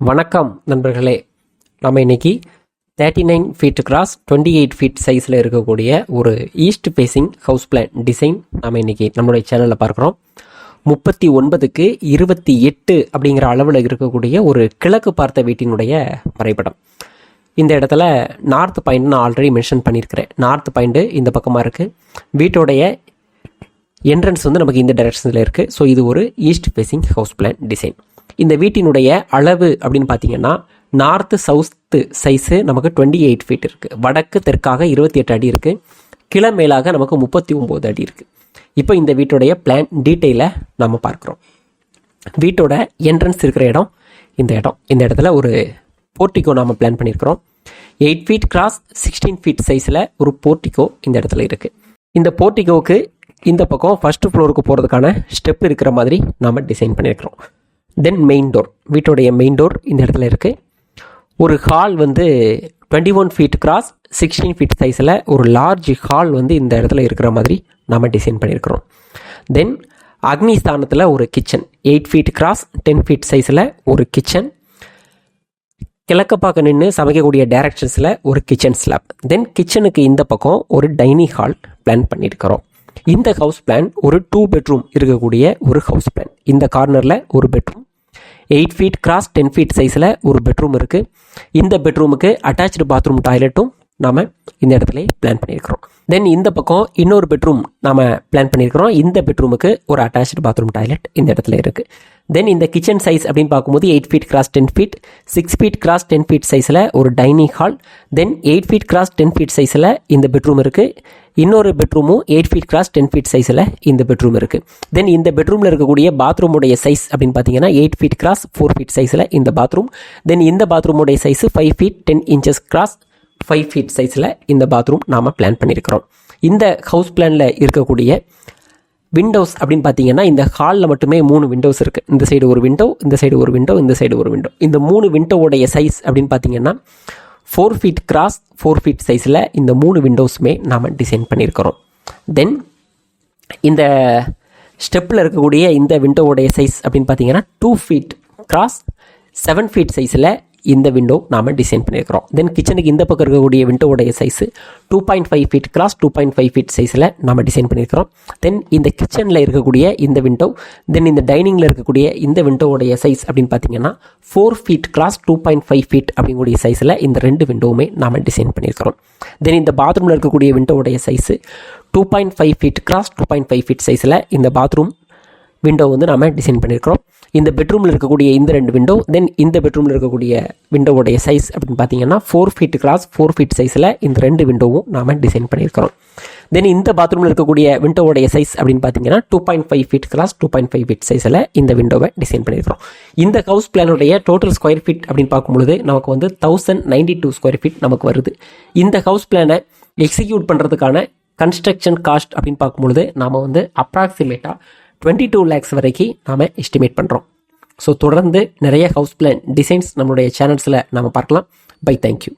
வணக்கம் நண்பர்களே. நம்ம இன்னைக்கு 39 ஃபீட் கிராஸ் 28 ஃபீட் சைஸில் இருக்கக்கூடிய ஒரு east facing house plan design நம்ம இன்னைக்கு நம்மளுடைய சேனலில் பார்க்குறோம். 39க்கு 28 அப்படிங்கிற அளவில் இருக்கக்கூடிய ஒரு கிழக்கு பார்த்த வீட்டினுடைய வரைபடம். இந்த இடத்துல நார்த் பாயிண்ட் நான் ஆல்ரெடி மென்ஷன் பண்ணியிருக்கிறேன். நார்த் பாயிண்ட் இந்த பக்கமாக இருக்குது. வீட்டோடைய என்ட்ரன்ஸ் வந்து நமக்கு இந்த டைரக்ஷனில் இருக்குது. ஸோ இது ஒரு east facing house plan design. இந்த வீட்டினுடைய அளவு அப்படின்னு பார்த்தீங்கன்னா நார்த்து சவுத்து சைஸு நமக்கு 28 ஃபீட் இருக்குது. வடக்கு தெற்காக 28 அடி இருக்குது. கிழமேலாக நமக்கு 39 அடி இருக்குது. இப்போ இந்த வீட்டுடைய பிளான் டீட்டெயிலை நம்ம பார்க்குறோம். வீட்டோட என்ட்ரன்ஸ் இருக்கிற இடம் இந்த இடத்துல ஒரு போர்ட்டிகோ நாம் பிளான் பண்ணியிருக்கிறோம். 8 ஃபீட் கிராஸ் 16 ஃபீட் சைஸில் ஒரு போர்ட்டிகோ இந்த இடத்துல இருக்குது. இந்த போர்ட்டிகோவுக்கு இந்த பக்கம் ஃபர்ஸ்ட் ஃப்ளோருக்கு போகிறதுக்கான ஸ்டெப் இருக்கிற மாதிரி நாம் டிசைன் பண்ணியிருக்கிறோம். தென் மெயின் டோர், வீட்டோடைய மெயின் டோர் இந்த இடத்துல இருக்குது. ஒரு ஹால் வந்து 21 ஃபீட் கிராஸ் 16 ஃபீட் சைஸில் ஒரு லார்ஜ் ஹால் வந்து இந்த இடத்துல இருக்கிற மாதிரி நாம் டிசைன் பண்ணியிருக்கிறோம். தென் அக்னி ஸ்தானத்தில் ஒரு கிச்சன் 8 ஃபீட் கிராஸ் 10 ஃபீட் சைஸில் ஒரு கிச்சன். கிழக்க பார்க்க நின்று சமைக்கக்கூடிய டைரக்ஷன்ஸில் ஒரு கிச்சன் ஸ்லாப். தென் கிச்சனுக்கு இந்த பக்கம் ஒரு டைனிங் ஹால் பிளான் பண்ணியிருக்கிறோம். இந்த ஹவுஸ் பிளான் ஒரு 2 பெட்ரூம் இருக்கக்கூடிய ஒரு ஹவுஸ் பிளான். இந்த கார்னரில் ஒரு பெட்ரூம், 8 ஃபீட் கிராஸ் 10 ஃபீட் சைஸில் ஒரு பெட்ரூம் இருக்குது. இந்த பெட்ரூமுக்கு அட்டாச்சு பாத்ரூம் டாய்லெட்டும் நாம் இந்த இடத்துல பிளான் பண்ணியிருக்கிறோம். தென் இந்த பக்கம் இன்னொரு பெட்ரூம் நாம் பிளான் பண்ணியிருக்கிறோம். இந்த பெட்ரூமுக்கு ஒரு அட்டாச்சு பாத்ரூம் டாய்லெட் இந்த இடத்துல இருக்குது. தென் இந்த கிச்சன் சைஸ் அப்படின்னு பார்க்கும்போது 8 feet cross 10 feet, 6 feet cross 10 feet சைஸில் ஒரு dining hall. Then 8 feet cross 10 feet சைஸில் இந்த பெட்ரூம் இருக்குது. இன்னொரு பெட்ரூமும் 8 ஃபீட் கிராஸ் 10 ஃபீட் சைஸில் இந்த பெட்ரூம் இருக்குது. தென் இந்த பெட்ரூமில் இருக்கக்கூடிய பாத்ரூமுடைய சைஸ் அப்படின்னு பார்த்தீங்கன்னா 8 ஃபீட் கிராஸ் 4 ஃபீட் சைஸில் இந்த பாத்ரூம். தென் இந்த பாத்ரூமுடைய size 5 feet 10 inches cross 5 feet சைஸில் இந்த பாத்ரூம் நாம் பிளான் பண்ணியிருக்கிறோம். இந்த ஹவுஸ் பிளானில் இருக்கக்கூடிய விண்டோஸ் அப்படின்னு பார்த்தீங்கன்னா இந்த ஹாலில் மட்டுமே 3 விண்டோஸ் இருக்குது. இந்த சைடு ஒரு விண்டோ, இந்த சைடு ஒரு விண்டோ, இந்த சைடு ஒரு விண்டோ. இந்த 3 விண்டோவுடைய சைஸ் அப்படின்னு பார்த்தீங்கன்னா 4 ஃபீட் கிராஸ் 4 ஃபீட் சைஸில் இந்த 3 விண்டோஸுமே நாம் டிசைன் பண்ணியிருக்கிறோம். தென் இந்த ஸ்டெப்பில் இருக்கக்கூடிய இந்த விண்டோவுடைய சைஸ் அப்படின்னு பார்த்தீங்கன்னா 2 ஃபீட் கிராஸ் 7 ஃபீட் சைஸில் இந்த விண்டோ நாம் டிசைன் பண்ணியிருக்கிறோம். தென் கிச்சனுக்கு இந்த பக்கம் இருக்கக்கூடிய விண்டோவுடைய சைஸு 2.5 ஃபீட் கிராஸ் 2.5 ஃபீட் சைஸில் நாம் டிசைன் பண்ணியிருக்கிறோம். தென் இந்த கிச்சனில் இருக்கக்கூடிய இந்த விண்டோ, தென் இந்த டைனிங்கில் இருக்கக்கூடிய இந்த விண்டோவுடைய சைஸ் அப்படின்னு பார்த்தீங்கன்னா 4 ஃபீட் கிராஸ் 2.5 ஃபீட் அப்படிங்கக்கூடிய சைஸில் இந்த 2 விண்டோவுமே நாம் டிசைன் பண்ணியிருக்கிறோம். தென் இந்த பாத்ரூமில் இருக்கக்கூடிய விண்டோவுடைய சைஸு 2.5 ஃபீட் கிராஸ் 2.5 ஃபீட் சைஸில் இந்த பாத்ரூம் விண்டோ வந்து நாம் டிசைன் பண்ணியிருக்கிறோம். இந்த பெட்ரூமில் இருக்கக்கூடிய இந்த 2 விண்டோ, தென் இந்த பெட்ரூமில் இருக்கக்கூடிய விண்டோவுடைய சைஸ் அப்படின்னு பார்த்தீங்கன்னா 4 ஃபீட் கிராஸ் 4 ஃபீட் சைஸில் இந்த 2 விண்டோவும் நாம் டிசைன் பண்ணியிருக்கிறோம். தென் இந்த பாத்ரூமில் இருக்கக்கூடிய விண்டோவுடைய சைஸ் அப்படின்னு பார்த்தீங்கன்னா 2.5 ஃபீட் கிராஸ் 2.5 ஃபீட் சைஸில் இந்த விண்டோவை டிசைன் பண்ணியிருக்கிறோம். இந்த ஹவுஸ் பிளானுடைய டோட்டல் ஸ்கொயர் ஃபீட் அப்படின்னு பார்க்கும்பொழுது நமக்கு வந்து 1092 ஸ்கொயர் ஃபீட் நமக்கு வருது. இந்த ஹவுஸ் பிளானை எக்ஸிக்யூட் பண்ணுறதுக்கான கன்ஸ்ட்ரக்ஷன் காஸ்ட் அப்படின்னு பார்க்கும்பொழுது நாம் வந்து அப்ராக்சிமேட்டாக 22 lakhs வரைக்கும் நாம் எஸ்டிமேட் பண்ணுறோம். ஸோ தொடர்ந்து நிறைய ஹவுஸ் பிளான் டிசைன்ஸ் நம்மளுடைய சேனல்ஸில் நாம் பார்க்கலாம். Bye, thank you.